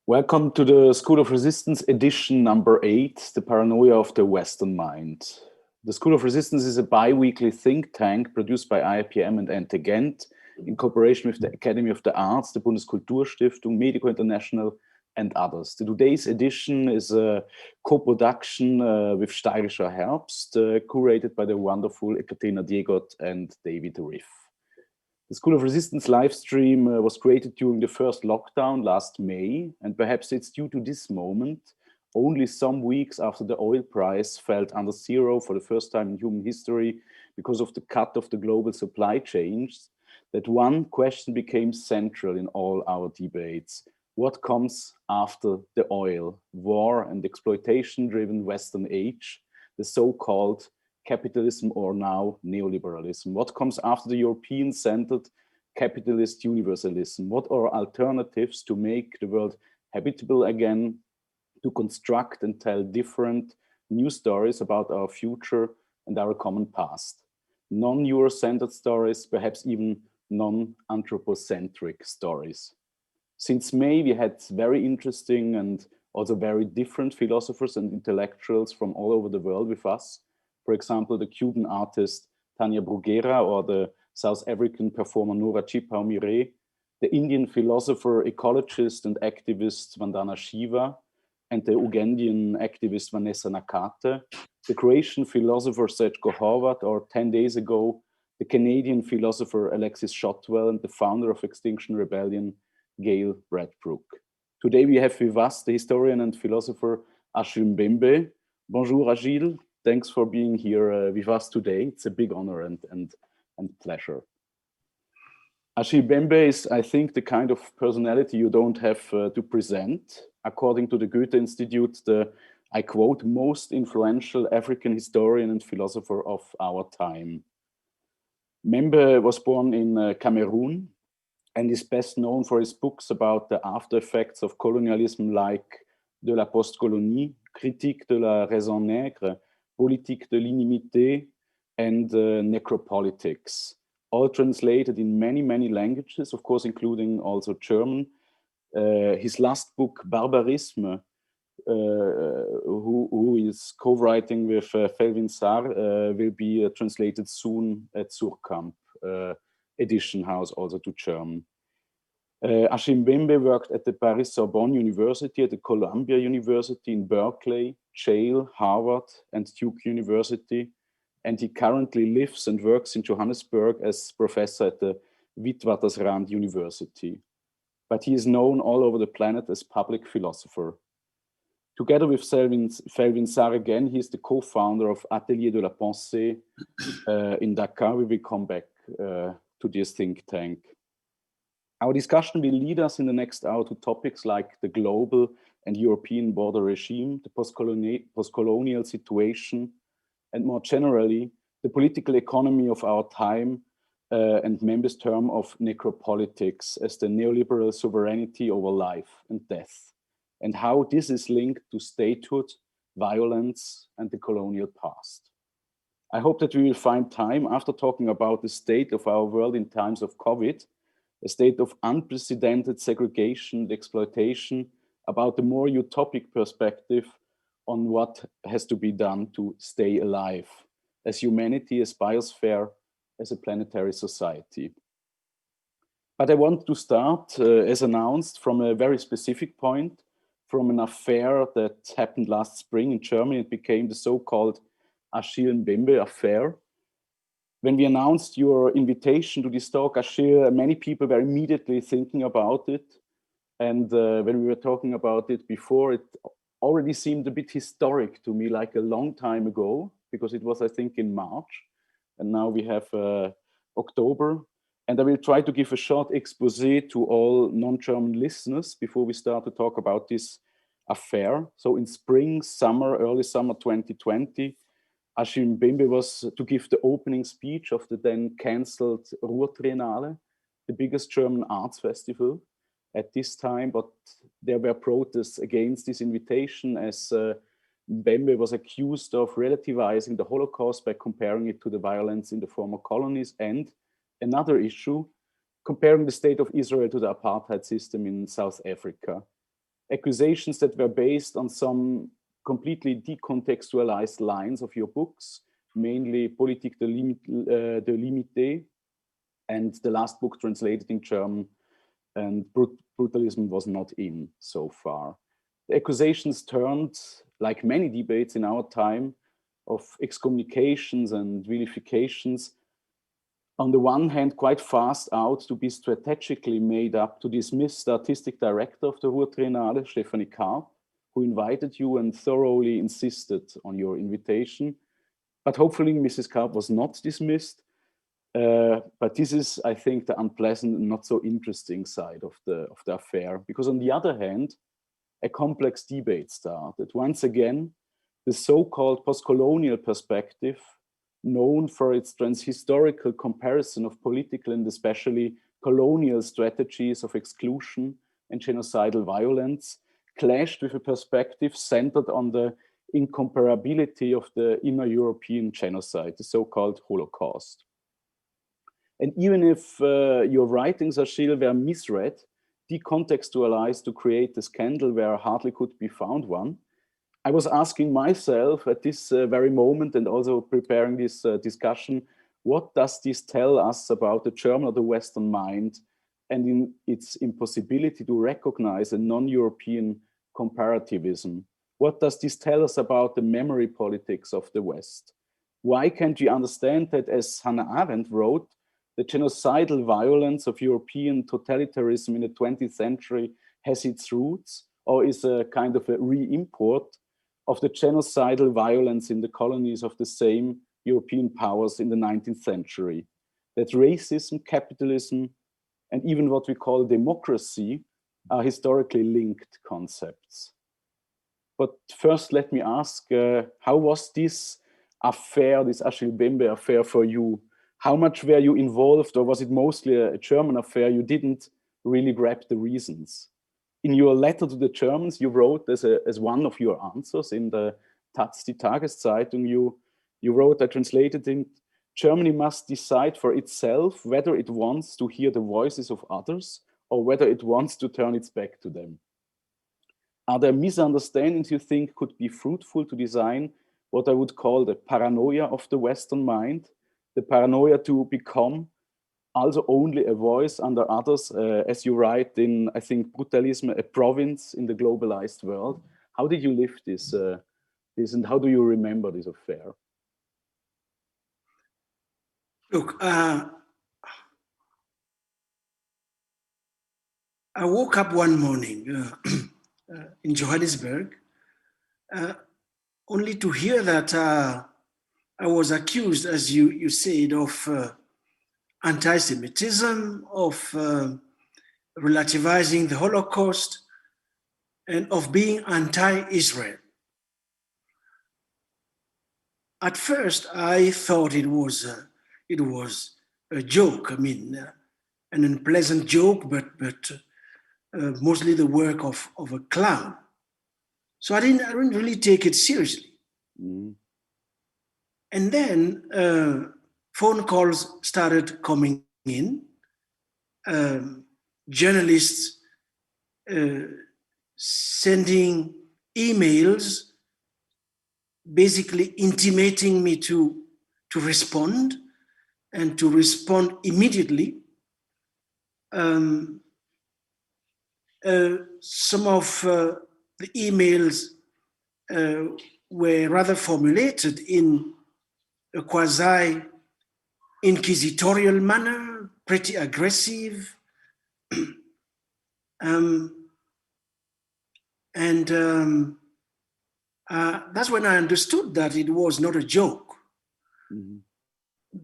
Welcome to the School of Resistance edition number 8, the Paranoia of the Western Mind. The School of Resistance is a bi-weekly think tank produced by IIPM and Ente Gent in cooperation with the Academy of the Arts, the Bundeskulturstiftung, Medico International, and others. Today's edition is a co-production with Steirischer Herbst, curated by the wonderful Ekaterina Diegot and David Riff. The School of Resistance live stream was created during the first lockdown last May, and perhaps it's due to this moment, only some weeks after the oil price fell under zero for the first time in human history because of the cut of the global supply chains, that one question became central in all our debates. What comes after the oil? War and exploitation-driven Western age, the so-called capitalism or now neoliberalism? What comes after the European-centered capitalist universalism? What are alternatives to make the world habitable again, to construct and tell different new stories about our future and our common past? Non-Euro-centered stories, perhaps even non-anthropocentric stories. Since May, we had very interesting and also very different philosophers and intellectuals from all over the world with us. For example, the Cuban artist Tania Bruguera, or the South African performer Nora Chipau-Mire, the Indian philosopher, ecologist, and activist Vandana Shiva, and the Ugandan activist Vanessa Nakate, the Croatian philosopher Srećko Horvat, or 10 days ago, the Canadian philosopher Alexis Shotwell, and the founder of Extinction Rebellion, Gail Bradbrook. Today we have with us the historian and philosopher Achille Mbembe. Bonjour, Achille. Thanks for being here with us today. It's a big honor and pleasure. Achille Mbembe is, I think, the kind of personality you don't have to present. According to the Goethe Institute, the, I quote, most influential African historian and philosopher of our time. Mbembe was born in Cameroon and is best known for his books about the after effects of colonialism like De la Postcolonie, Critique de la Raison Nègre, Politique de l'inimité, and Necropolitics, all translated in many, many languages, of course, including also German. His last book, Barbarisme, who is co-writing with Felvin Sarr, will be translated soon at Surkamp Edition House, also to German. Achille Mbembe worked at the Paris-Sorbonne University, at the Columbia University in Berkeley, Yale, Harvard, and Duke University, and he currently lives and works in Johannesburg as professor at the Witwatersrand University. But he is known all over the planet as public philosopher. Together with Felvin Sarr again, he is the co-founder of Atelier de la Pensée in Dakar. We will come back to this think tank. Our discussion will lead us in the next hour to topics like the global and European border regime, the post-colonial situation, and more generally, the political economy of our time and Mbembe's term of necropolitics as the neoliberal sovereignty over life and death, and how this is linked to statehood, violence, and the colonial past. I hope that we will find time after talking about the state of our world in times of COVID, a state of unprecedented segregation and exploitation, about the more utopic perspective on what has to be done to stay alive as humanity, as biosphere, as a planetary society. But I want to start, as announced, from a very specific point, from an affair that happened last spring in Germany. It became the so-called Achille Mbembe affair. When we announced your invitation to this talk, Achille, many people were immediately thinking about it. And when we were talking about it before, it already seemed a bit historic to me, like a long time ago, because it was, I think, in March. And now we have October. And I will try to give a short expose to all non-German listeners before we start to talk about this affair. So in spring, summer, early summer 2020, Achille Mbembe was to give the opening speech of the then cancelled Ruhrtriennale, the biggest German arts festival at this time, but there were protests against this invitation as Mbembe was accused of relativizing the Holocaust by comparing it to the violence in the former colonies, and another issue, comparing the state of Israel to the apartheid system in South Africa. accusations that were based on some completely decontextualized lines of your books, mainly Politik de Limité, and the last book translated in German, and brutalism was not in so far. The accusations turned, like many debates in our time, of excommunications and vilifications, on the one hand, quite fast out to be strategically made up to dismiss the artistic director of the Ruhr Triennale, Stephanie Karp, who invited you and thoroughly insisted on your invitation. But hopefully Mrs. Karp was not dismissed. But this is, I think, the unpleasant and not so interesting side of the affair. Because on the other hand, a complex debate started. Once again, the so-called post-colonial perspective, known for its transhistorical comparison of political and especially colonial strategies of exclusion and genocidal violence, clashed with a perspective centered on the incomparability of the inner European genocide, the so-called Holocaust. And even if your writings, Achille, were misread, decontextualized to create a scandal where hardly could be found one, I was asking myself at this very moment, and also preparing this discussion, what does this tell us about the German or the Western mind and in its impossibility to recognize a non-European comparativism? What does this tell us about the memory politics of the West? Why can't we understand that, as Hannah Arendt wrote, the genocidal violence of European totalitarianism in the 20th century has its roots, or is a kind of a re-import of the genocidal violence in the colonies of the same European powers in the 19th century? That racism, capitalism, and even what we call democracy are historically linked concepts. But first, let me ask, how was this affair, this Achille Mbembe affair for you? How much were you involved, or was it mostly a German affair? You didn't really grab the reasons. In your letter to the Germans, you wrote as one of your answers in the Taz, die Tageszeitung, you wrote, I translated in, Germany must decide for itself whether it wants to hear the voices of others or whether it wants to turn its back to them. Are there misunderstandings you think could be fruitful to design what I would call the paranoia of the Western mind? The paranoia to become also only a voice under others, as you write in, I think, Brutalism, a province in the globalized world. How did you live this, and how do you remember this affair? Look, I woke up one morning in Johannesburg, only to hear that I was accused, as you said, of anti-Semitism, of relativizing the Holocaust, and of being anti-Israel. At first, I thought it was a joke. I mean, an unpleasant joke, but mostly the work of a clown. So I didn't really take it seriously. Mm. And then phone calls started coming in. Journalists sending emails, basically intimating me to respond, and to respond immediately. Some of the emails were rather formulated in a quasi-inquisitorial manner, pretty aggressive. That's when I understood that it was not a joke,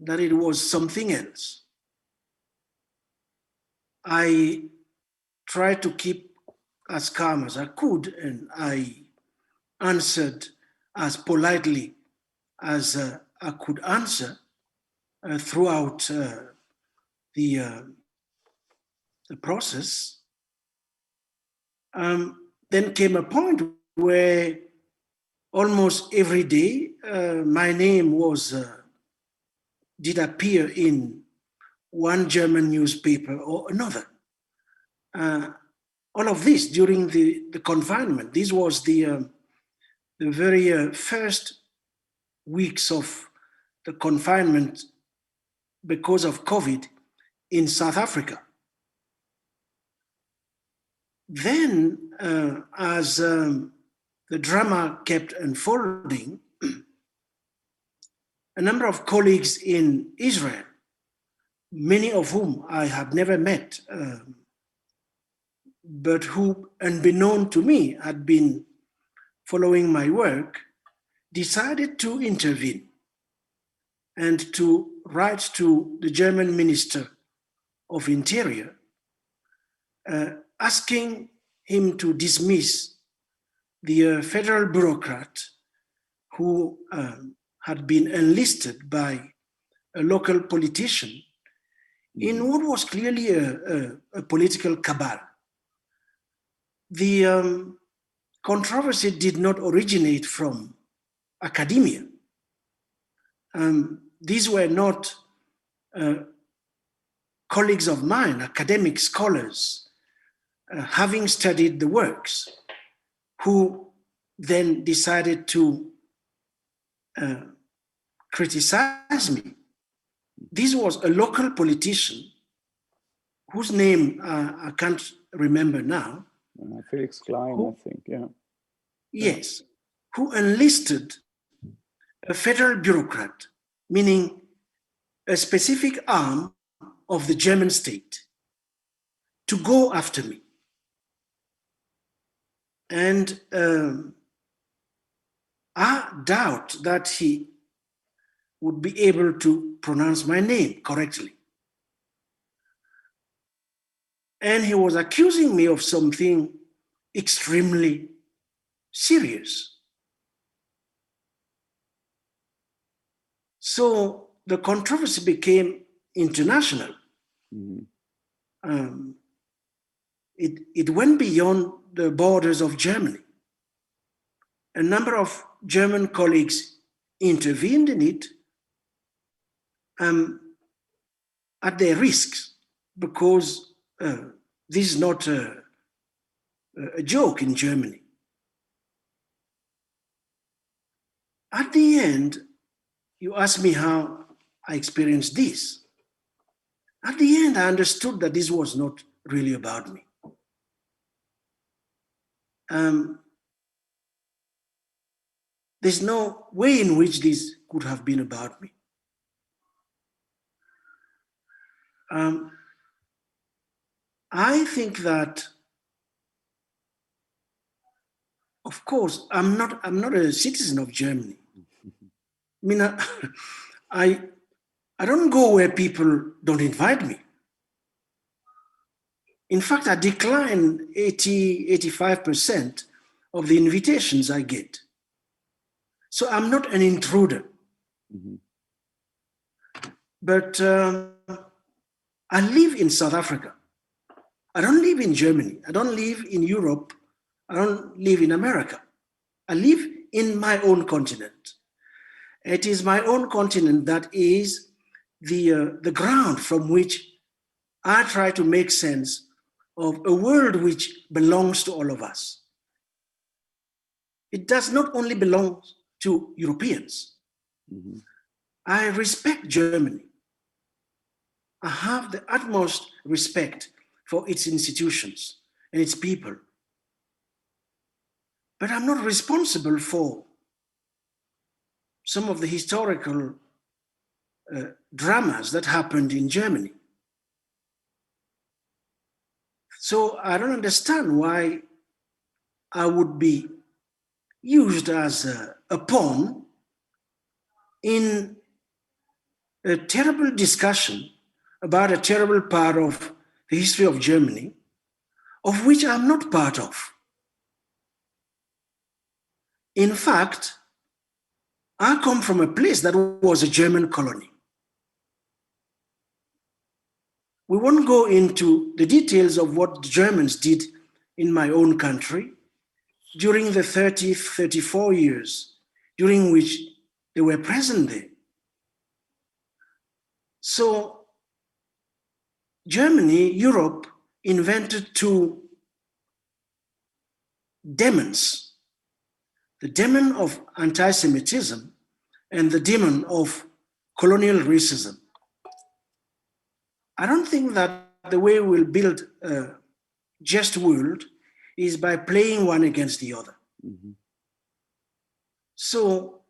that it was something else. I tried to keep as calm as I could, and I answered as politely as I could answer throughout the process. Then came a point where almost every day my name did appear in one German newspaper or another. all of this during the confinement. This was the very first weeks of the confinement because of COVID in South Africa. Then, as the drama kept unfolding, a number of colleagues in Israel, many of whom I had never met, but who, unbeknown to me, had been following my work, decided to intervene and to write to the German Minister of Interior, asking him to dismiss the federal bureaucrat who had been enlisted by a local politician in what was clearly a political cabal. The controversy did not originate from academia. These were not colleagues of mine, academic scholars, having studied the works, who then decided to criticize me. This was a local politician whose name I can't remember now. Felix Klein, I think, yeah. Yes, who enlisted a federal bureaucrat, meaning a specific arm of the German state, to go after me. And I doubt that he would be able to pronounce my name correctly. And he was accusing me of something extremely serious. So the controversy became international. Mm-hmm. It went beyond the borders of Germany. A number of German colleagues intervened in it at their risks, because this is not a joke in Germany. At the end, you asked me how I experienced this. At the end, I understood that this was not really about me. There's no way in which this could have been about me. I think that, of course, I'm not a citizen of Germany. I mean, I don't go where people don't invite me. In fact, I decline 85% of the invitations I get. So I'm not an intruder. Mm-hmm. But I live in South Africa. I don't live in Germany. I don't live in Europe. I don't live in America. I live in my own continent. It is my own continent that is the ground from which I try to make sense of a world which belongs to all of us. It does not only belong to Europeans. Mm-hmm. I respect Germany. I have the utmost respect for its institutions and its people. But I'm not responsible for some of the historical dramas that happened in Germany. So I don't understand why I would be used as a pawn in a terrible discussion about a terrible part of the history of Germany, of which I'm not part of. In fact, I come from a place that was a German colony. We won't go into the details of what the Germans did in my own country during the 34 years during which they were present there. So Germany, Europe, invented two demons, the demon of anti-Semitism and the demon of colonial racism. I don't think that the way we'll build a just world is by playing one against the other. Mm-hmm. So,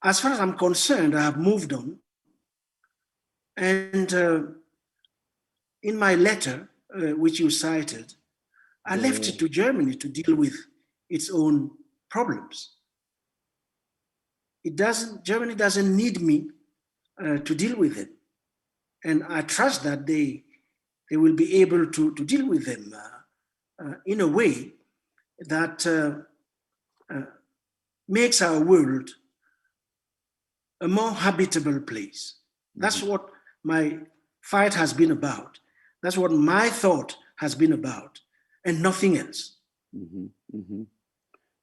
as far as I'm concerned, I have moved on. And in my letter, which you cited, I left it to Germany to deal with its own problems. Germany doesn't need me to deal with them. And I trust that they will be able to deal with them in a way that makes our world a more habitable place. That's what my fight has been about. That's what my thought has been about, and nothing else. Mm-hmm. Mm-hmm.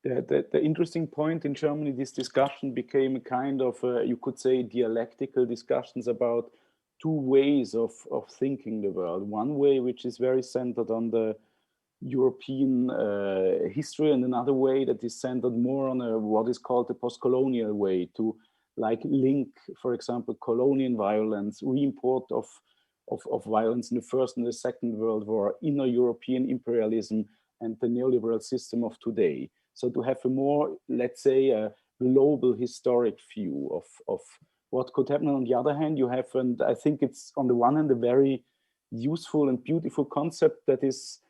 The interesting point in Germany, this discussion became a kind of, you could say, dialectical discussions about two ways of thinking the world. One way, which is very centered on the European history, and another way that is centered more on what is called the post-colonial way, to like link, for example, colonial violence, re-import of violence in the First and the Second World War, inner European imperialism, and the neoliberal system of today. So to have a more, let's say, a global historic view of what could happen. On the other hand, you have, and I think it's on the one hand a very useful and beautiful concept that is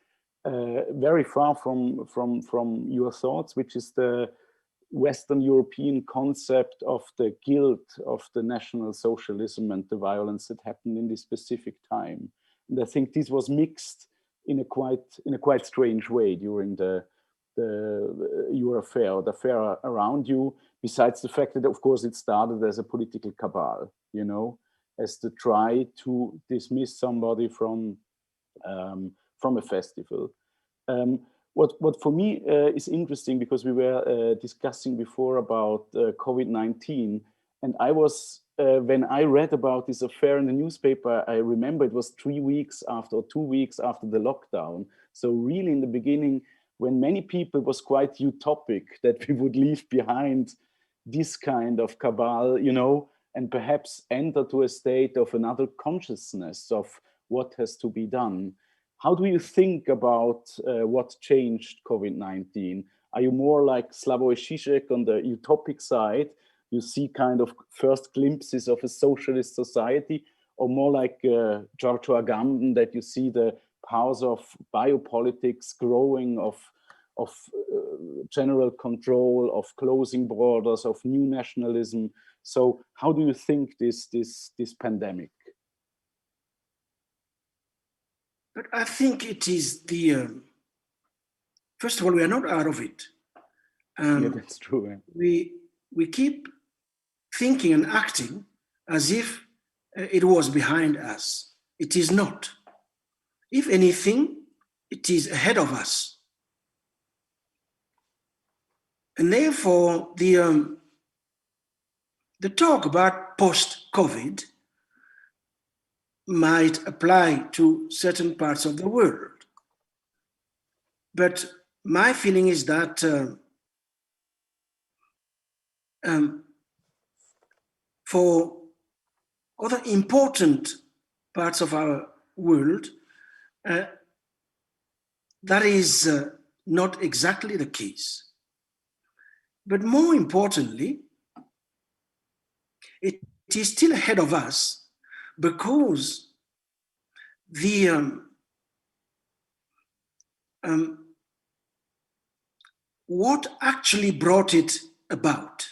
very far from your thoughts, which is the Western European concept of the guilt of the National Socialism and the violence that happened in this specific time. And I think this was mixed in a quite strange way during your affair, the affair around you. Besides the fact that, of course, it started as a political cabal, you know, as to try to dismiss somebody from a festival. What for me is interesting, because we were discussing before about COVID-19, and I was, when I read about this affair in the newspaper, I remember it was 3 weeks after, or 2 weeks after the lockdown. So really in the beginning, when many people, was quite utopic that we would leave behind this kind of cabal, you know, and perhaps enter to a state of another consciousness of what has to be done. How do you think about what changed COVID-19? Are you more like Slavoj Žižek on the utopic side? You see kind of first glimpses of a socialist society, or more like Giorgio Agamben, that you see the powers of biopolitics growing, of general control, of closing borders, of new nationalism? So how do you think this pandemic? But I think it is the, first of all, we are not out of it. Yeah, that's true. Yeah. We keep thinking and acting as if it was behind us. It is not. If anything, it is ahead of us. And therefore, the talk about post-COVID might apply to certain parts of the world. But my feeling is that for other important parts of our world, that is not exactly the case. But more importantly, it is still ahead of us, because what actually brought it about,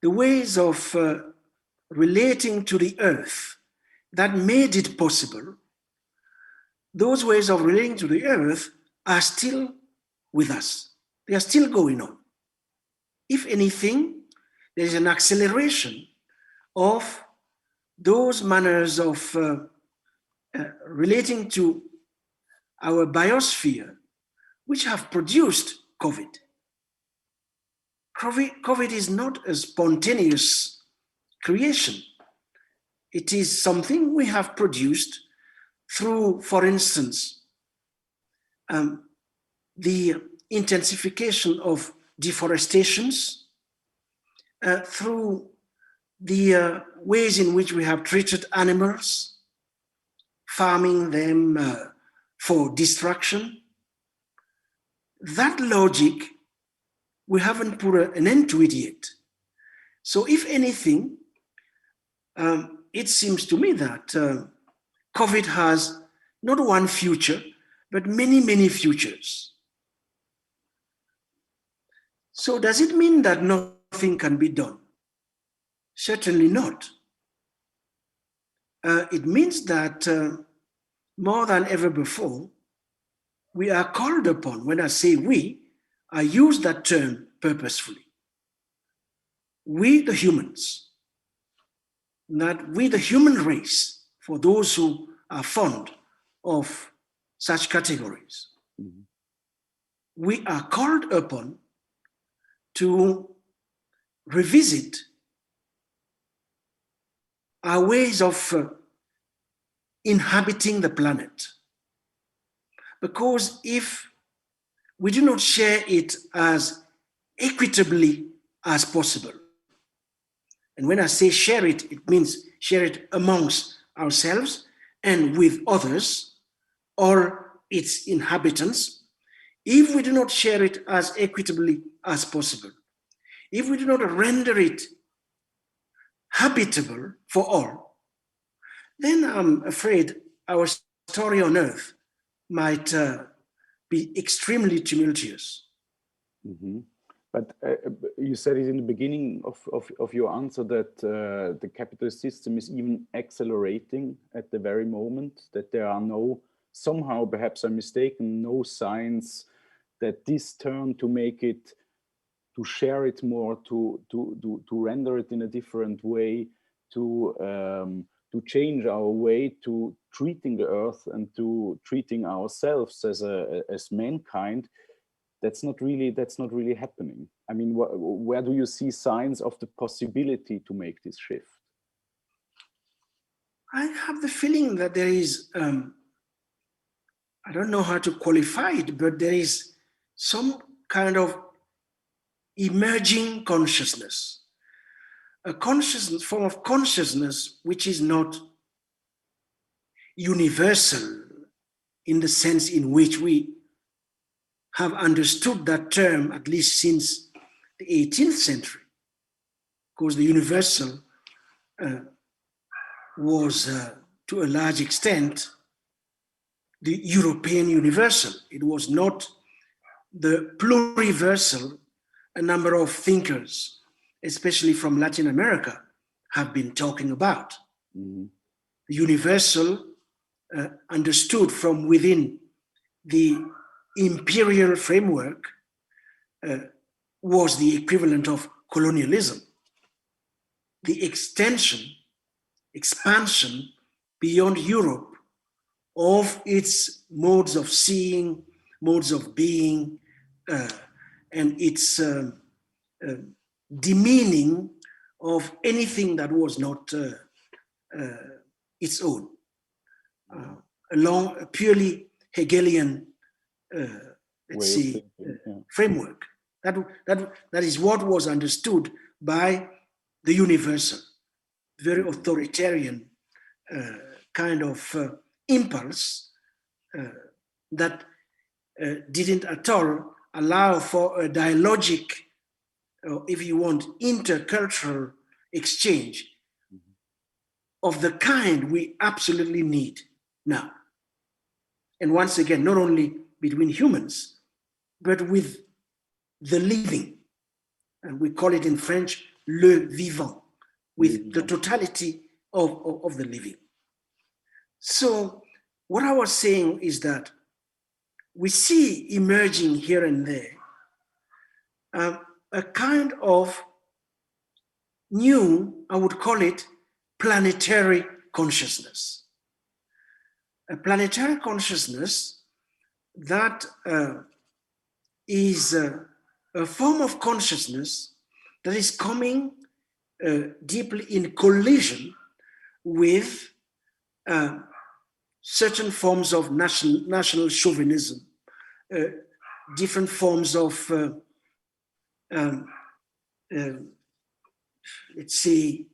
the ways of relating to the earth that made it possible, those ways of relating to the earth are still with us. They are still going on. If anything, there is an acceleration of those manners of relating to our biosphere, which have produced COVID. COVID is not a spontaneous creation. It is something we have produced through, for instance, the intensification of deforestations, through the ways in which we have treated animals, farming them for destruction. That logic, we haven't put an end to it yet. So if anything, it seems to me that COVID has not one future, but many, many futures. So does it mean that nothing can be done? Certainly not. It means that more than ever before, we are called upon. When I say we, I use that term purposefully. We, the humans, that we, the human race, for those who are fond of such categories, we are called upon to revisit our ways of inhabiting the planet. Because if we do not share it as equitably as possible, and when I say share it, it means share it amongst ourselves and with others or its inhabitants. If we do not share it as equitably as possible, if we do not render it habitable for all, then I'm afraid our story on Earth might be extremely tumultuous. Mm-hmm. But you said it in the beginning of your answer that the capitalist system is even accelerating at the very moment, that there are no, somehow, perhaps I'm mistaken, no signs that this turn to make it, to share it more, to render it in a different way, to change our way to treating the earth and to treating ourselves as mankind, that's not really happening. I mean, where do you see signs of the possibility to make this shift? I have the feeling that there is, I don't know how to qualify it, but there is some kind of emerging consciousness, a consciousness, form of consciousness which is not universal in the sense in which we have understood that term, at least since the 18th century, because the universal was to a large extent the European universal. It was not the pluriversal a number of thinkers, especially from Latin America, have been talking about. Mm-hmm. The universal understood from within the imperial framework was the equivalent of colonialism. The expansion beyond Europe of its modes of seeing, modes of being, and its demeaning of anything that was not its own, along a purely Hegelian, let's see, framework. That is what was understood by the universal, very authoritarian kind of impulse that didn't at all allow for a dialogic, or if you want, intercultural exchange of the kind we absolutely need now. And once again, not only between humans, but with the living. And we call it in French, le vivant, with the totality of the living. So what I was saying is that we see emerging here and there a kind of new, I would call it, planetary consciousness. A planetary consciousness that is a form of consciousness that is coming deeply in collision with certain forms of national chauvinism, different forms of, let's say,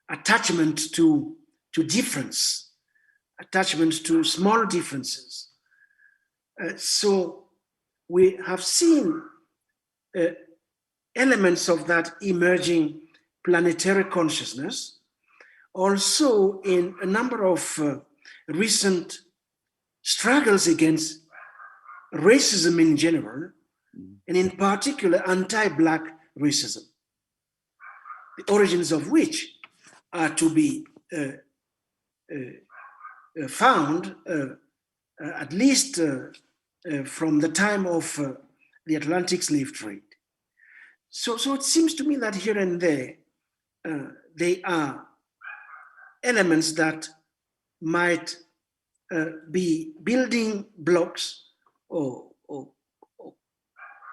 attachment to difference, attachment to small differences. So we have seen elements of that emerging planetary consciousness, also in a number of recent struggles against racism in general, and in particular anti-Black racism, the origins of which are to be found at least from the time of the Atlantic slave trade. So it seems to me that here and there, they are elements that might be building blocks or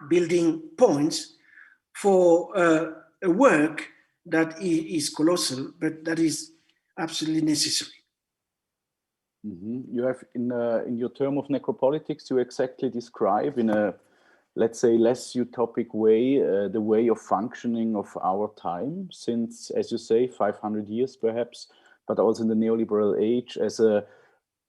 building points for a work that is colossal, but that is absolutely necessary. Mm-hmm. You have in your term of necropolitics, you exactly describe in a, let's say, less utopic way, the way of functioning of our time since, as you say, 500 years perhaps, but also in the neoliberal age as a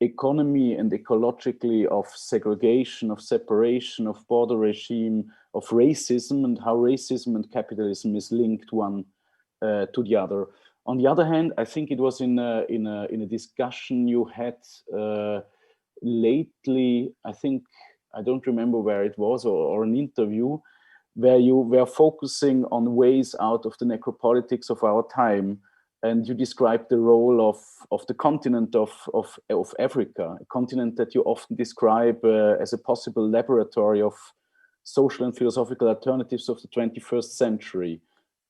economy and ecologically of segregation, of separation, of border regime, of racism, and how racism and capitalism is linked one to the other. On the other hand, I think it was in a discussion you had lately, I think, I don't remember where it was, or an interview, where you were focusing on ways out of the necropolitics of our time. And you described the role of the continent of Africa, a continent that you often describe as a possible laboratory of social and philosophical alternatives of the 21st century.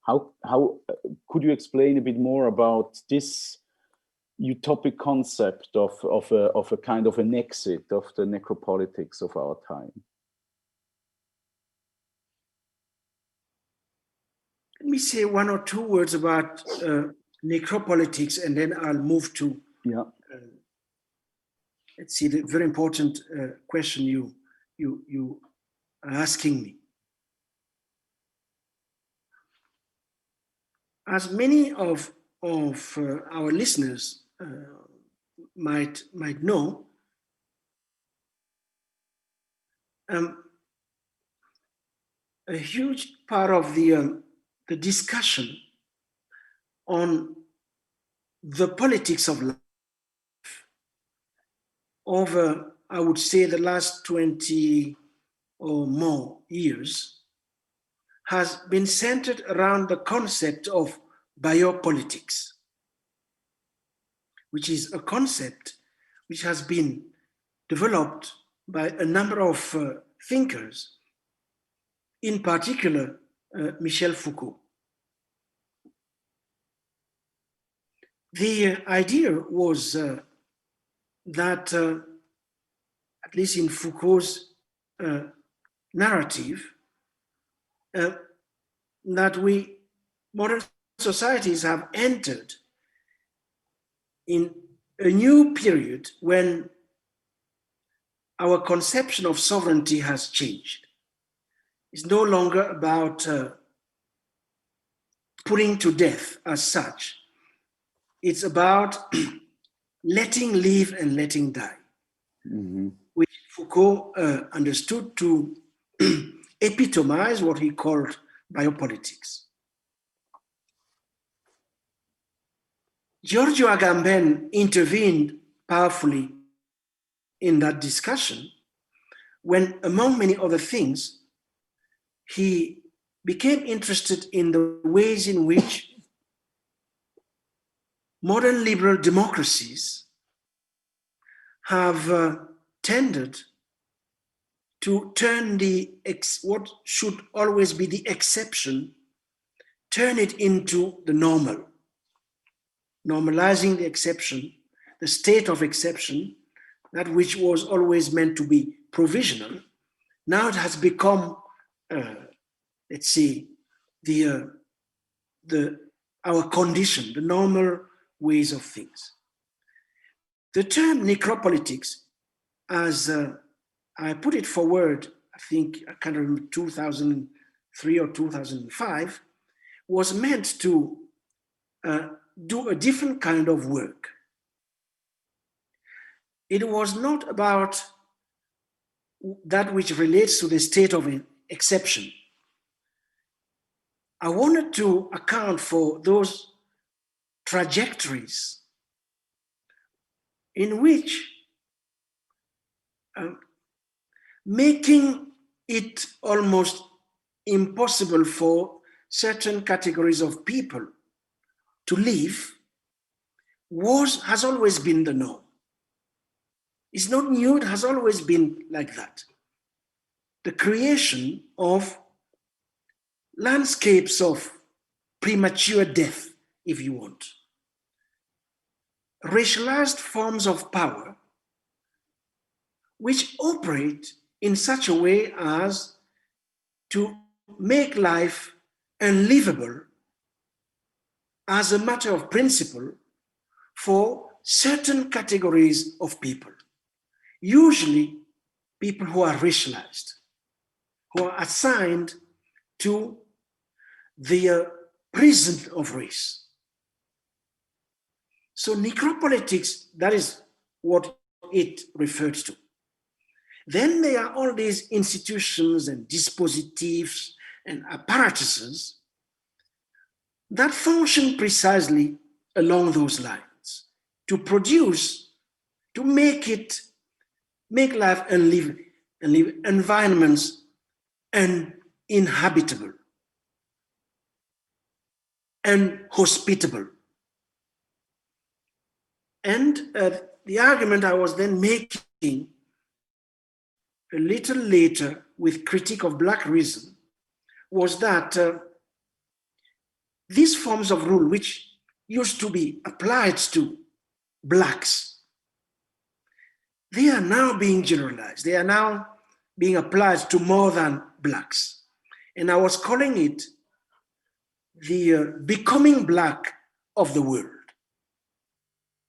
How could you explain a bit more about this utopic concept of a kind of an exit of the necropolitics of our time? Let me say one or two words about necropolitics, and then I'll move to, let's see, the very important question you are asking me. As many of our listeners might know, a huge part of the discussion on the politics of life over, I would say, the last 20 or more years has been centered around the concept of biopolitics, which is a concept which has been developed by a number of thinkers, in particular Michel Foucault. The idea was that, at least in Foucault's narrative, that modern societies have entered in a new period when our conception of sovereignty has changed. It's no longer about putting to death as such. It's about letting live and letting die, which Foucault understood to epitomize what he called biopolitics. Giorgio Agamben intervened powerfully in that discussion when, among many other things, he became interested in the ways in which modern liberal democracies have tended to turn what should always be the exception, turn it into the normal, normalizing the exception, the state of exception, that which was always meant to be provisional. Now it has become, let's see, our condition, the normal ways of things. The term necropolitics, as I put it forward, I think, I can't remember, 2003 or 2005, was meant to do a different kind of work. It was not about that which relates to the state of exception. I wanted to account for those trajectories in which making it almost impossible for certain categories of people to live has always been the norm. It's not new, it has always been like that. The creation of landscapes of premature death, if you want. Racialized forms of power which operate in such a way as to make life unlivable as a matter of principle for certain categories of people. Usually people who are racialized, who are assigned to the prison of race. So necropolitics, that is what it refers to. Then there are all these institutions and dispositives and apparatuses that function precisely along those lines to produce, to make life unlivable, environments uninhabitable and hospitable. And the argument I was then making a little later with critique of Black reason was that these forms of rule, which used to be applied to Blacks, they are now being generalized. They are now being applied to more than Blacks. And I was calling it the becoming Black of the world,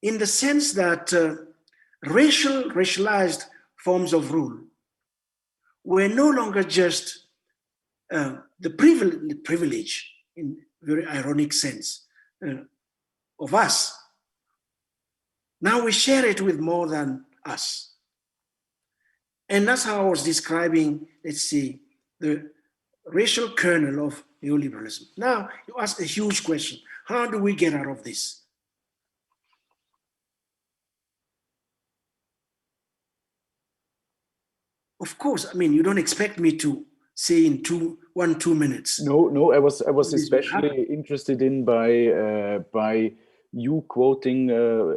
in the sense that racialized forms of rule were no longer just the privilege, in very ironic sense, of us. Now we share it with more than us. And that's how I was describing, let's see, the racial kernel of neoliberalism. Now, you ask a huge question. How do we get out of this? Of course, I mean, you don't expect me to say in 2 minutes. No, I was especially interested in by you quoting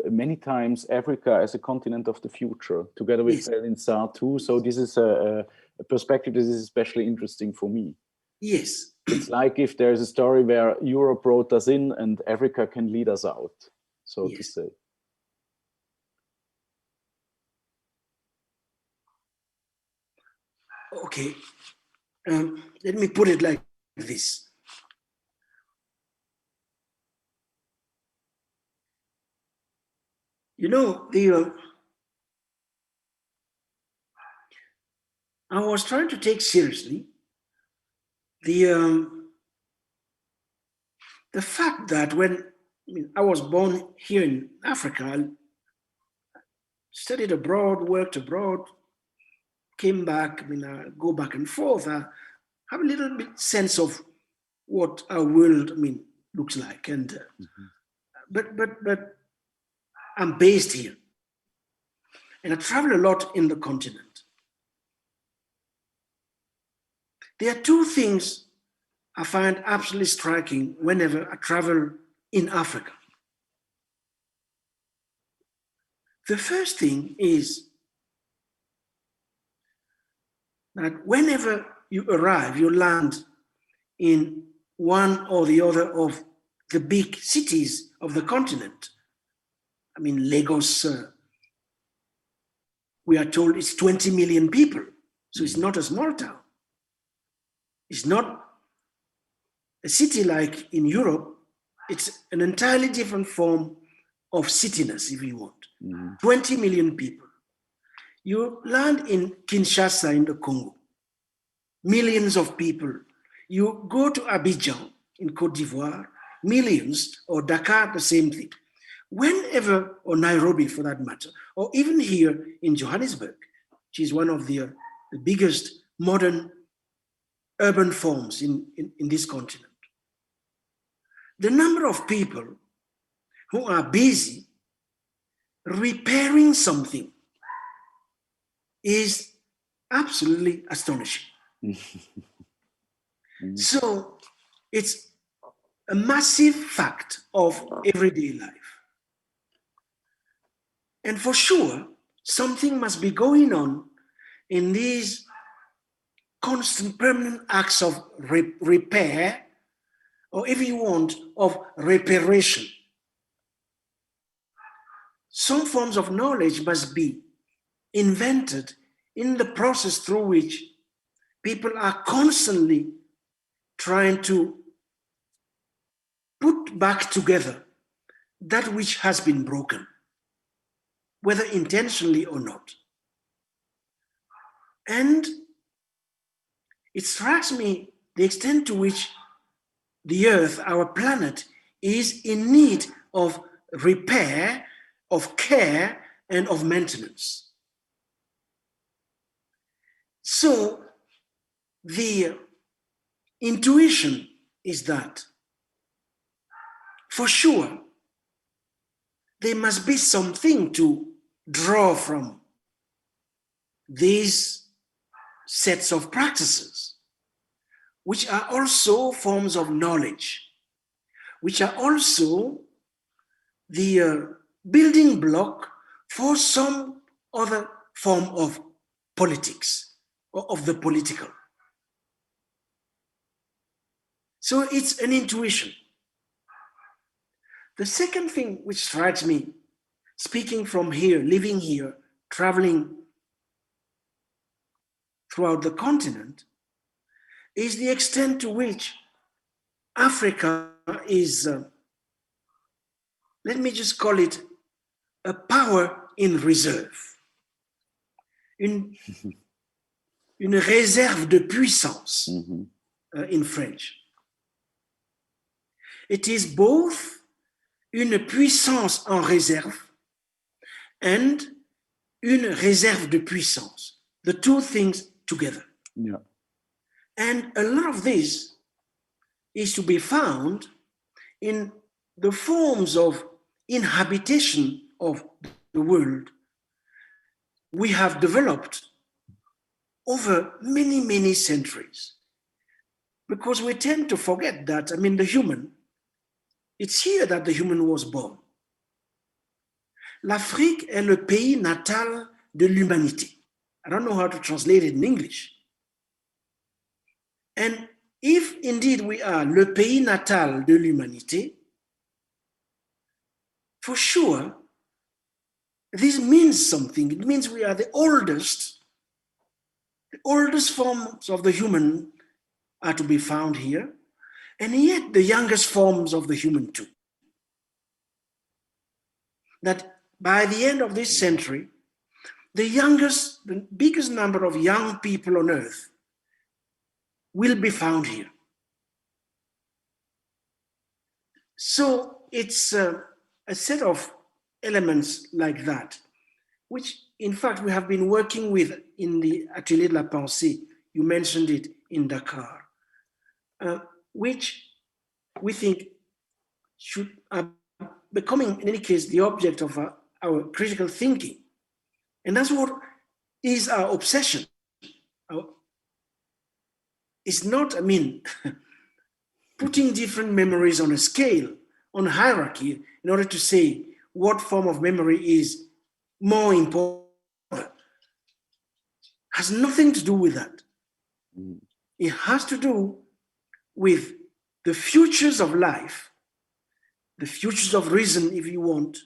many times Africa as a continent of the future, together with Berlin Saar too. So this is a perspective that is especially interesting for me. Yes. It's like if there's a story where Europe brought us in and Africa can lead us out, so to say. Okay, let me put it like this. You know, I was trying to take seriously the fact that when I was born here in Africa, I studied abroad, worked abroad, came back, I go back and forth. I have a little bit sense of what our world, looks like. And but I'm based here, and I travel a lot in the continent. There are two things I find absolutely striking whenever I travel in Africa. The first thing is that whenever you arrive, you land in one or the other of the big cities of the continent. Lagos, we are told it's 20 million people. So it's not a small town. It's not a city like in Europe. It's an entirely different form of cityness, if you want. 20 million people. You land in Kinshasa in the Congo. millions of people. You go to Abidjan in Côte d'Ivoire, millions, or Dakar, the same thing. Whenever, or Nairobi for that matter, or even here in Johannesburg, which is one of the biggest modern urban forms in this continent. The number of people who are busy repairing something is absolutely astonishing. So it's a massive fact of everyday life. And for sure, something must be going on in these constant permanent acts of repair, or if you want, of reparation. Some forms of knowledge must be invented in the process through which people are constantly trying to put back together that which has been broken, whether intentionally or not. And it strikes me the extent to which the Earth, our planet, is in need of repair, of care, and of maintenance. So the intuition is that, for sure, there must be something to draw from these sets of practices, which are also forms of knowledge, which are also the building block for some other form of politics or of the political. So it's an intuition. The second thing which strikes me, speaking from here, living here, traveling throughout the continent, is the extent to which Africa is, let me just call it, a power in reserve. Une réserve de puissance in French. It is both une puissance en réserve and une réserve de puissance. The two things together. Yeah. And a lot of this is to be found in the forms of inhabitation of the world we have developed over many, many centuries. Because we tend to forget that, I mean, the human, it's here that the human was born. L'Afrique est le pays natal de l'humanité. I don't know how to translate it in English. And if indeed we are le pays natal de l'humanité, for sure, this means something. It means we are the oldest forms of the human are to be found here, and yet the youngest forms of the human too. That by the end of this century, the biggest number of young people on earth will be found here. So it's a set of elements like that, which in fact we have been working with in the Atelier de la Pensée. You mentioned it in Dakar, which we think should becoming, in any case, the object of our critical thinking. And that's what is our obsession. It's not, I mean, putting different memories on a scale, on a hierarchy, in order to say what form of memory is more important. Has nothing to do with that. It has to do with the futures of life, the futures of reason, if you want,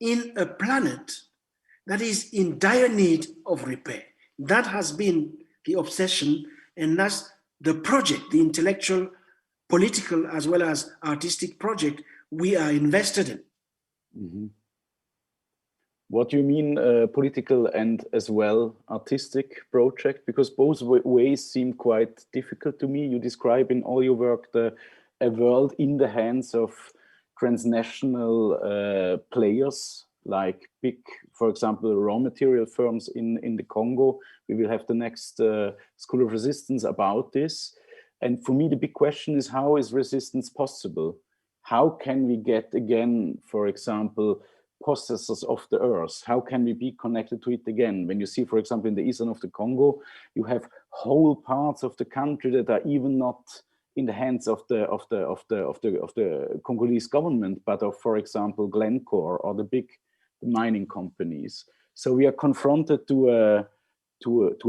in a planet that is in dire need of repair. That has been the obsession, and that's the project, the intellectual, political, as well as artistic project we are invested in. What do you mean political and as well artistic project? Because both ways seem quite difficult to me. You describe in all your work a world in the hands of transnational players, like big, for example, raw material firms in the Congo. We will have the next School of Resistance about this. And for me, the big question is, how is resistance possible? How can we get, again, for example, possessors of the earth? How can we be connected to it again? When you see, for example, in the eastern of the Congo, you have whole parts of the country that are even not in the hands of the Congolese government, but of, for example, Glencore or the big mining companies. So we are confronted to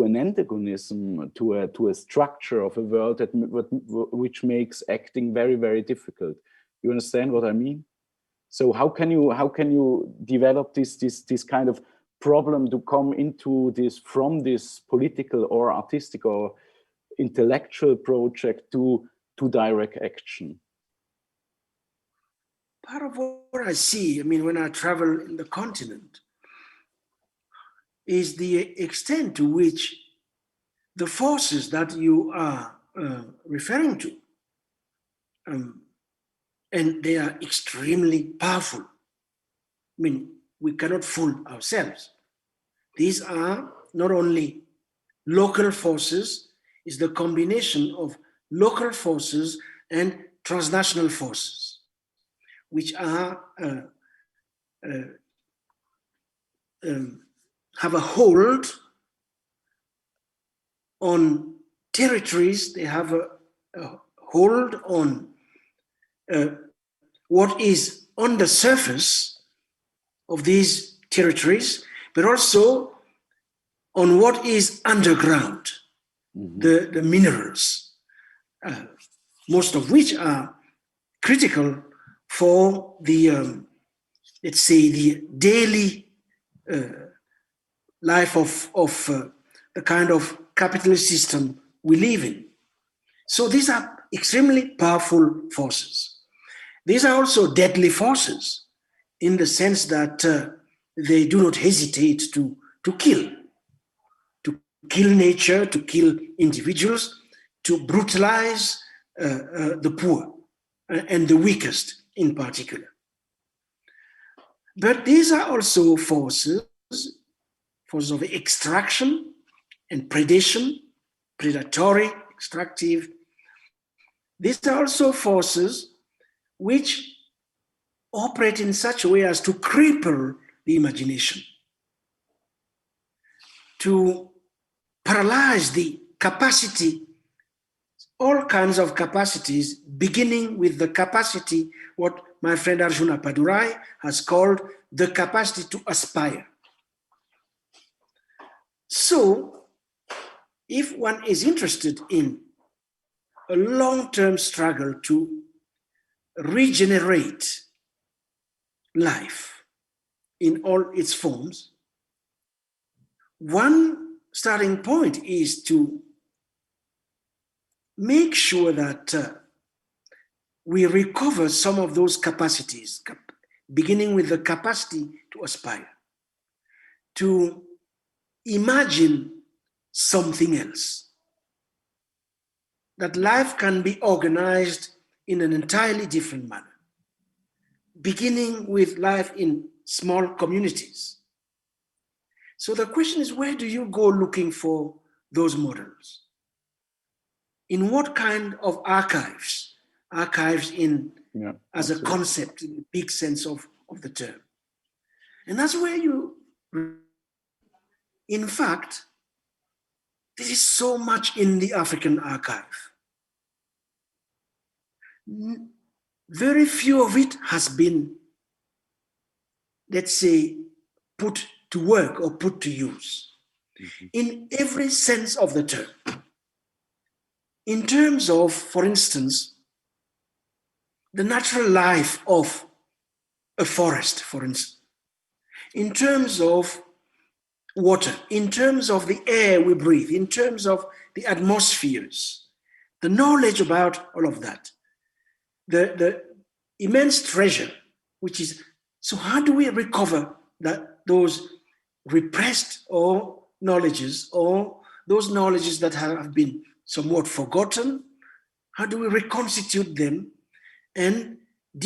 an antagonism, to a structure of a world that which makes acting very, very difficult. You understand what I mean? So how can you develop this kind of problem to come into this, from this political or artistic or intellectual project to direct action? Part of what I see, I mean, when I travel in the continent, is the extent to which the forces that you are referring to, and they are extremely powerful. I mean, we cannot fool ourselves. These are not only local forces, it's the combination of local forces and transnational forces, which are have a hold on territories. They have a hold on what is on the surface of these territories, but also on what is underground, the minerals, most of which are critical for the, let's say, the daily life of the kind of capitalist system we live in. So these are extremely powerful forces. These are also deadly forces in the sense that they do not hesitate to kill nature, to kill individuals, to brutalize the poor and the weakest in particular. But these are also forces of extraction and predation, predatory, extractive. These are also forces which operate in such a way as to cripple the imagination, to paralyze the capacity, all kinds of capacities, beginning with the capacity, what my friend Arjuna Padurai has called the capacity to aspire. So, if one is interested in a long-term struggle to regenerate life in all its forms, one starting point is to make sure that we recover some of those capacities, beginning with the capacity to aspire, to imagine something else, that life can be organized in an entirely different manner, beginning with life in small communities. So the question is, where do you go looking for those models? In what kind of archives? Archives in, as a concept, in the big sense of the term. And that's where you, in fact, there is so much in the African archive. Very few of it has been, let's say, put to work or put to use in every sense of the term. In terms of, for instance, the natural life of a forest, for instance, in terms of water, in terms of the air we breathe, in terms of the atmospheres, the knowledge about all of that, the immense treasure, which is, so how do we recover the those repressed or knowledges, or those knowledges that have been somewhat forgotten? How do we reconstitute them and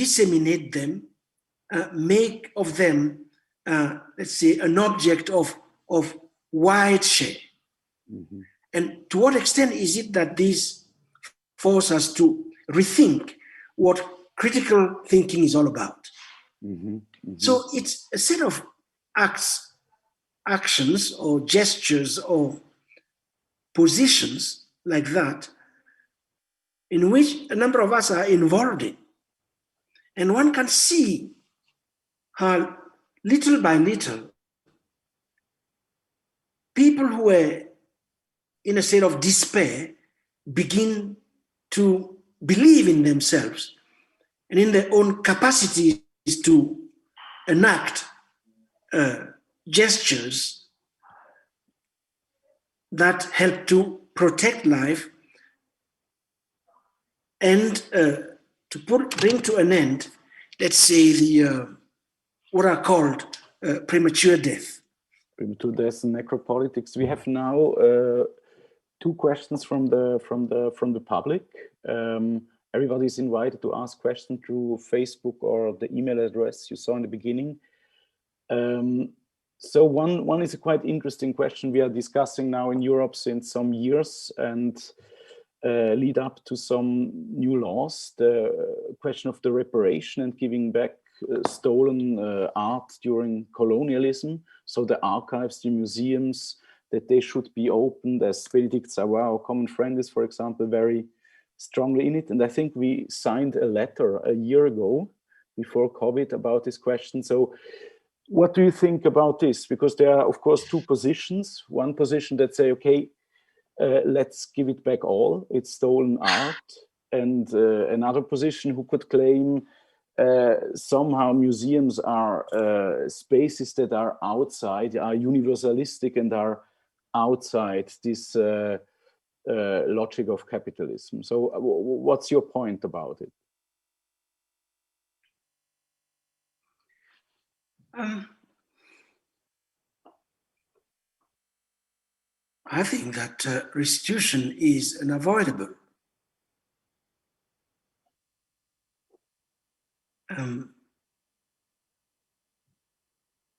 disseminate them, make of them, let's say, an object of wide share? Mm-hmm. And to what extent is it that these force us to rethink what critical thinking is all about? Mm-hmm. Mm-hmm. So it's a set of actions or gestures or positions like that in which a number of us are involved in. And one can see how little by little people who were in a state of despair begin to believe in themselves and in their own capacities to enact gestures that help to protect life and to bring to an end, let's say, the what are called premature death. Premature death and necropolitics. We have now two questions from the public. Everybody is invited to ask questions through Facebook or the email address you saw in the beginning. So one is a quite interesting question we are discussing now in Europe since some years and lead up to some new laws. The question of the reparation and giving back stolen art during colonialism. So the archives, the museums, that they should be opened, as Benedict Savoy, our common friend, is, for example, very strongly in it. And I think we signed a letter a year ago before COVID about this question. So what do you think about this? Because there are, of course, two positions. One position that say, okay, let's give it back all, it's stolen art. And another position who could claim somehow museums are spaces that are outside, are universalistic and are outside this logic of capitalism. So what's your point about it? I think that restitution is unavoidable.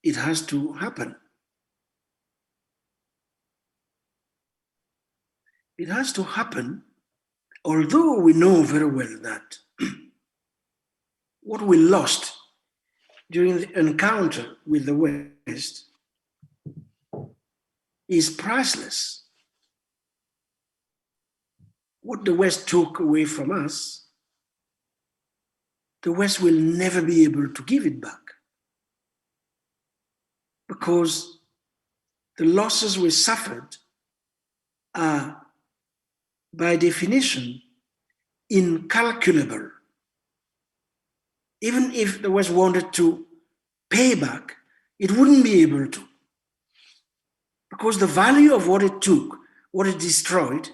It has to happen. It has to happen, although we know very well that what we lost during the encounter with the West is priceless. What the West took away from us, the West will never be able to give it back, because the losses we suffered are, by definition, incalculable. Even if the West wanted to pay back, it wouldn't be able to, because the value of what it took, what it destroyed,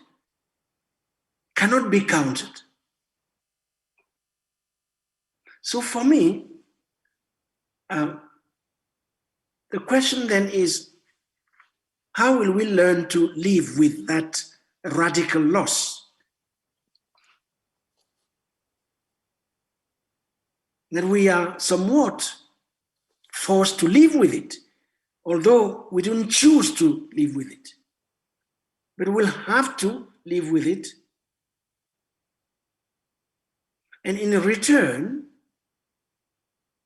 cannot be counted. So for me, the question then is, how will we learn to live with that radical loss? That we are somewhat forced to live with it, although we don't choose to live with it. But we'll have to live with it. And in return,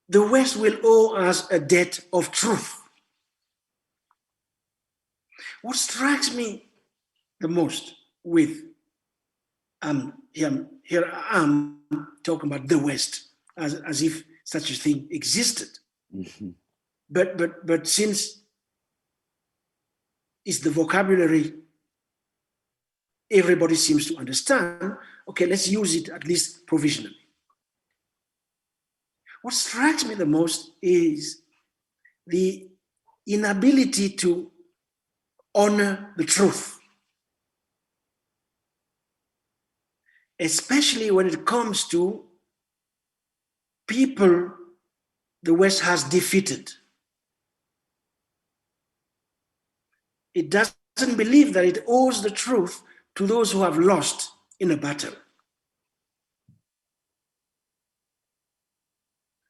the West will owe us a debt of truth. What strikes me the most with, here I am talking about the West as if such a thing existed. Mm-hmm. But since it's the vocabulary everybody seems to understand, okay, let's use it at least provisionally. What strikes me the most is the inability to honor the truth, especially when it comes to people the West has defeated. it doesn't believe that it owes the truth to those who have lost in a battle.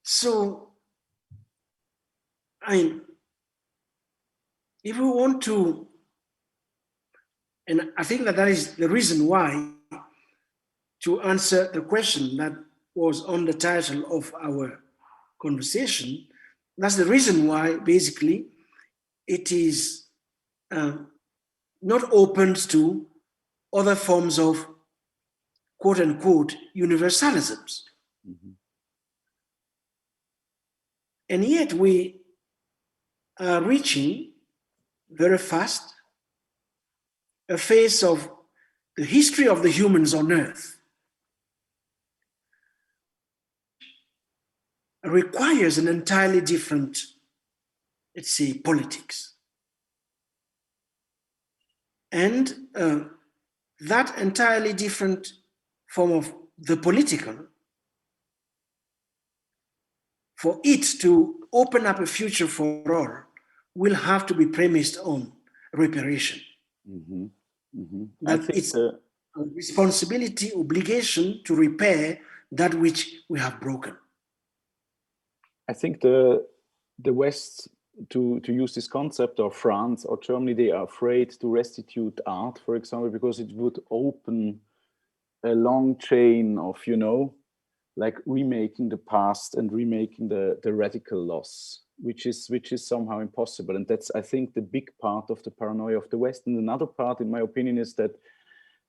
So, if we want to, and I think that is the reason why, to answer the question that was on the title of our conversation, that's the reason why basically it is not open to other forms of quote unquote universalisms. Mm-hmm. And yet we are reaching very fast a phase of the history of the humans on Earth, which requires an entirely different, let's say, politics. And that entirely different form of the political, for it to open up a future for all, will have to be premised on reparation. Mm-hmm. Mm-hmm. That it's a responsibility, obligation to repair that which we have broken. I think the West, to use this concept, or France or Germany, they are afraid to restitute art, for example, because it would open a long chain of, like remaking the past and remaking the radical loss, which is somehow impossible. And that's, I think, the big part of the paranoia of the West. And another part, in my opinion, is that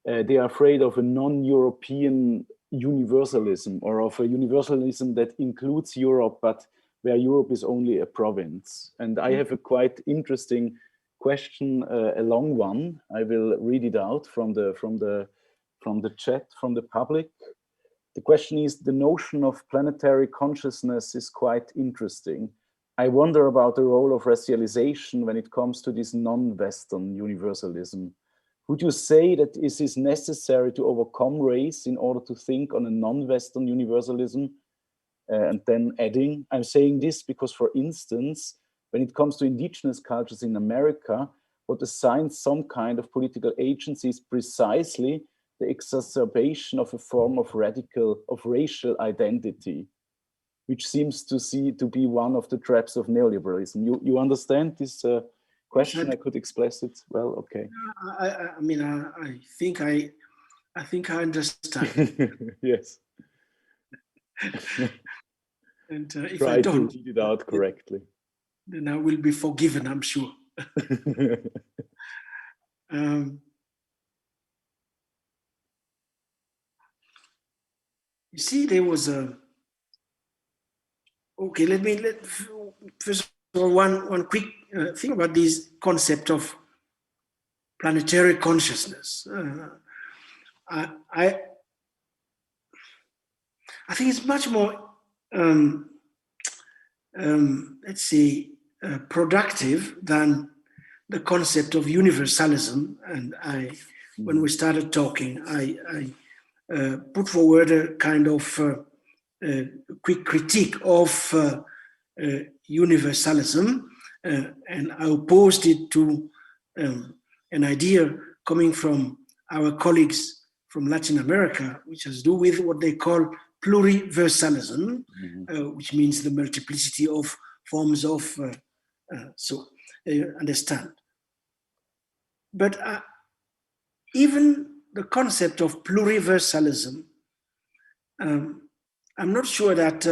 they are afraid of a non-European universalism, or of a universalism that includes Europe, but where Europe is only a province. And I have a quite interesting question, a long one. I will read it out from the chat, from the public. The question is, the notion of planetary consciousness is quite interesting. I wonder about the role of racialization when it comes to this non-Western universalism. Would you say that it is necessary to overcome race in order to think on a non-Western universalism? And then adding, I'm saying this because, for instance, when it comes to indigenous cultures in America, what assigns some kind of political agency is precisely the exacerbation of a form of racial identity, which seems to be one of the traps of neoliberalism. You understand this question? I could express it well. Okay. I mean, I think I understand. Yes. And if Try I don't, to read it out correctly. then I will be forgiven, I'm sure. You see, there was a. Okay, let first of all, one quick thing about this concept of planetary consciousness. I think it's much more, let's say, productive than the concept of universalism. And when we started talking, I put forward a kind of quick critique of universalism, and I opposed it to an idea coming from our colleagues from Latin America, which has to do with what they call pluriversalism, which means the multiplicity of forms of, understand. But even the concept of pluriversalism, I'm not sure that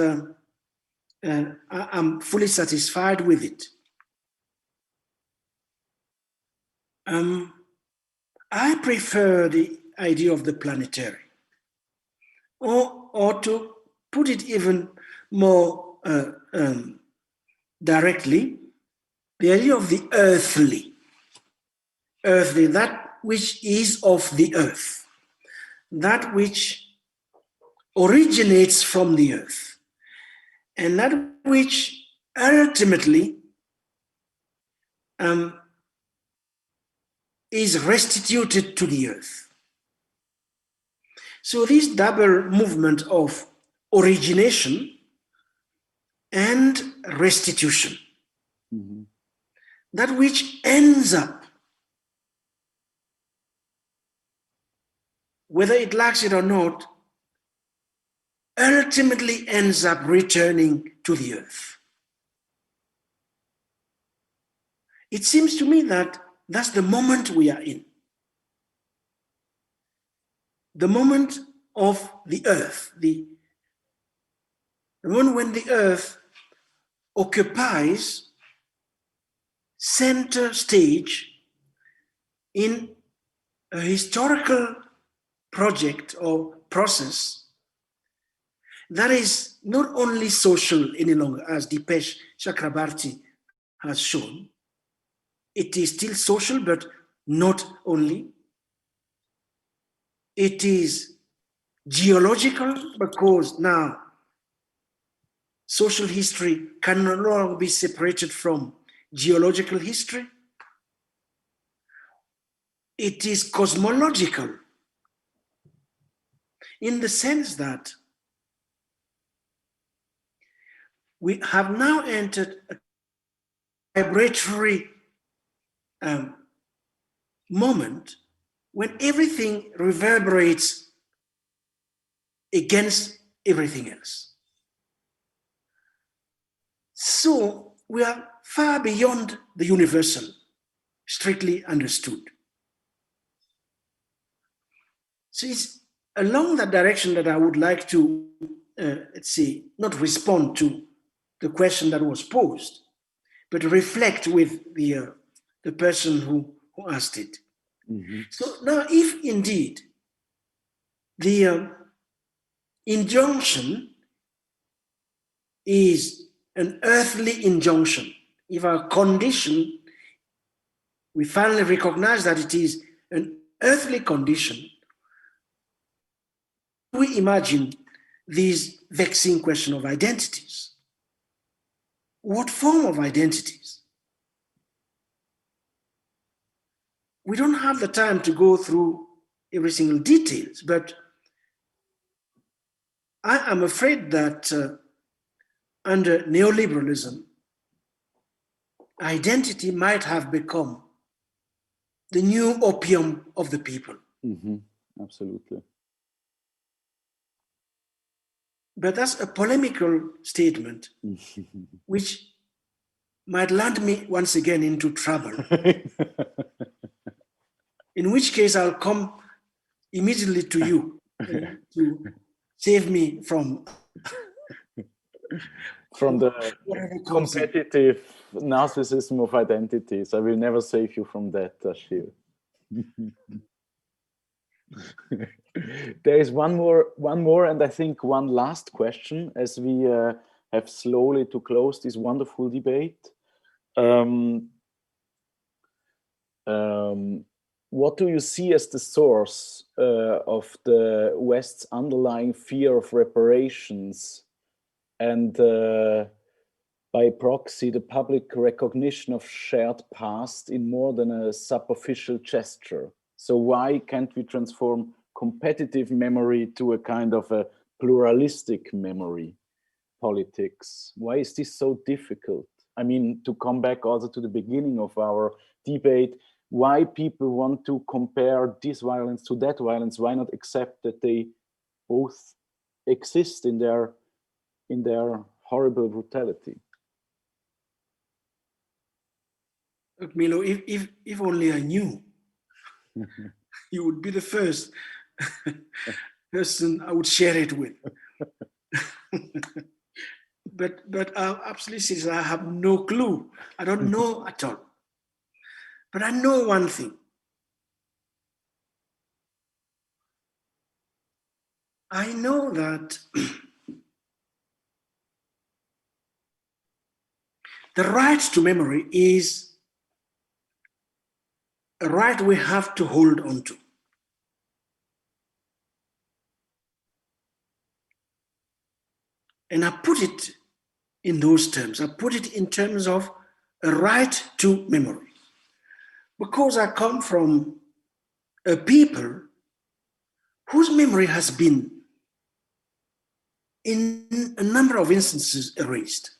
I'm fully satisfied with it. I prefer the idea of the planetary, or to put it even more directly, the idea of the earthly, that which is of the earth, that which originates from the earth, and that which ultimately is restituted to the earth. So this double movement of origination and restitution, that which ends up whether it likes it or not, ultimately ends up returning to the earth. It seems to me that that's the moment we are in. The moment of the earth, the moment when the earth occupies center stage in a historical project or process that is not only social any longer, as Dipesh Chakrabarti has shown. It is still social, but not only. It is geological, because now social history can no longer be separated from geological history. It is cosmological, in the sense that we have now entered a vibratory moment when everything reverberates against everything else. So we are far beyond the universal, strictly understood. So it's along that direction that I would like to, let's say, not respond to the question that was posed, but reflect with the person who asked it. Mm-hmm. So now, if indeed the injunction is an earthly injunction, if our condition, we finally recognize that it is an earthly condition, we imagine this vexing question of identities. What form of identities? We don't have the time to go through every single details, but I am afraid that under neoliberalism, identity might have become the new opium of the people. Mm-hmm. Absolutely. But that's a polemical statement, which might land me once again into trouble. In which case I'll come immediately to you to save me from the competitive narcissism of identities. I will never save you from that, Ashir. There is one more, and I think one last question as we have slowly to close this wonderful debate. What do you see as the source of the West's underlying fear of reparations and by proxy the public recognition of shared past in more than a superficial gesture? So why can't we transform competitive memory to a kind of a pluralistic memory politics? Why is this so difficult? I mean, to come back also to the beginning of our debate, why people want to compare this violence to that violence? Why not accept that they both exist in their horrible brutality? Look, Milo, if only I knew, you would be the first person I would share it with. but absolutely, I have no clue. I don't know at all. But I know one thing. I know that the right to memory is a right we have to hold on to. And I put it in those terms. I put it in terms of a right to memory. Because I come from a people whose memory has been, in a number of instances, erased.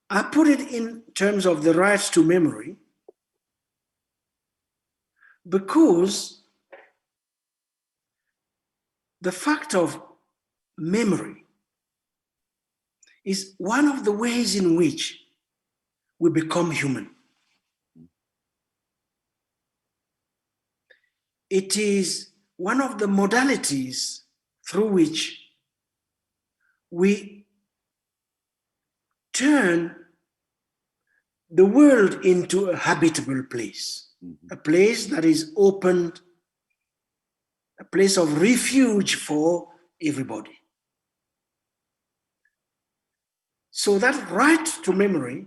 I put it in terms of the right to memory because the fact of memory is one of the ways in which we become human. It is one of the modalities through which we turn the world into a habitable place, a place that is opened, a place of refuge for everybody. So that right to memory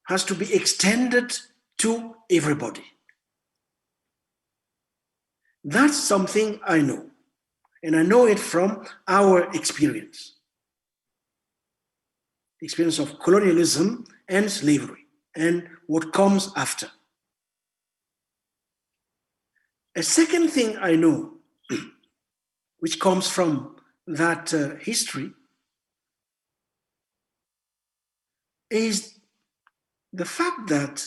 has to be extended to everybody. That's something I know, and I know it from our experience. The experience of colonialism and slavery and what comes after. A second thing I know, which comes from that history, is the fact that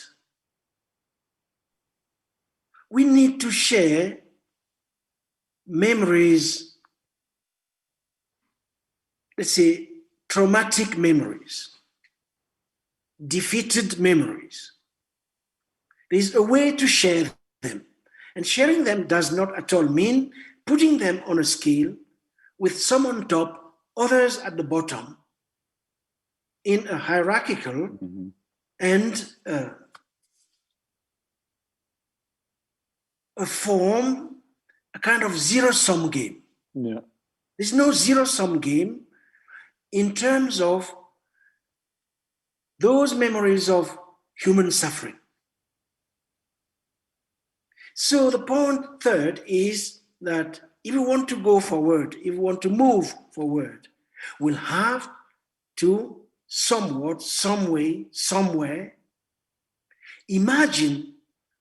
we need to share memories, let's say traumatic memories, defeated memories. There's a way to share them. And sharing them does not at all mean putting them on a scale with some on top, others at the bottom, in a hierarchical and a form, a kind of zero-sum game. Yeah. There's no zero-sum game in terms of those memories of human suffering. So the point third is that if we want to go forward, if we want to move forward, we'll have to somewhat, some way, somewhere, imagine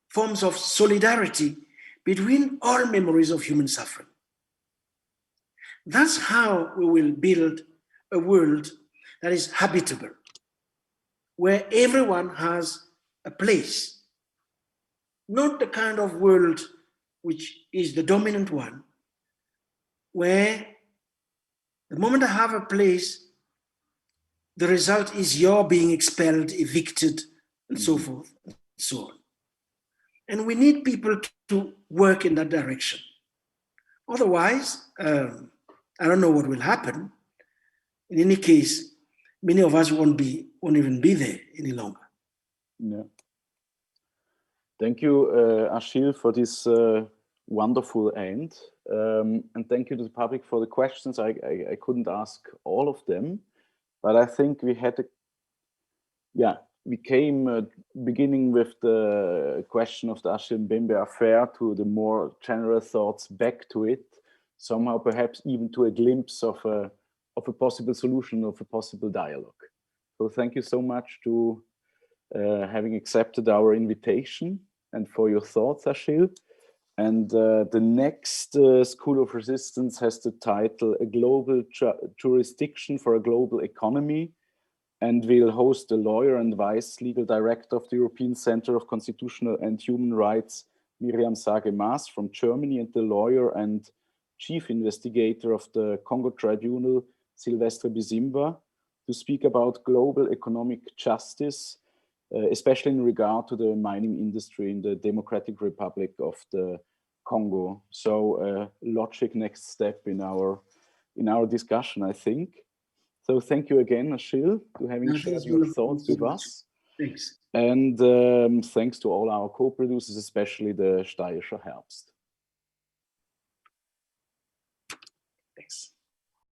forms of solidarity between all memories of human suffering. That's how we will build a world that is habitable, where everyone has a place. Not the kind of world which is the dominant one, where the moment I have a place, the result is you're being expelled, evicted, and so forth, and so on. And we need people to work in that direction. Otherwise, I don't know what will happen. In any case, many of us won't even be there any longer. Yeah. Thank you, Achille, for this wonderful end. And thank you to the public for the questions. I couldn't ask all of them, but I think we had we came beginning with the question of the Achille Mbembe affair to the more general thoughts back to it, somehow perhaps even to a glimpse of a possible solution, of a possible dialogue. So thank you so much to having accepted our invitation and for your thoughts, Achille. And the next School of Resistance has the title A Global Jurisdiction for a Global Economy, and will host the lawyer and vice legal director of the European Center of Constitutional and Human Rights, Miriam Sage-Maas from Germany, and the lawyer and chief investigator of the Congo Tribunal, Silvestre Bisimba, to speak about global economic justice, especially in regard to the mining industry in the Democratic Republic of the Congo. So logic next step in our discussion, I think. So thank you again, Achille, to having shared your thoughts with us. Thanks. And thanks to all our co-producers, especially the Steirischer Herbst.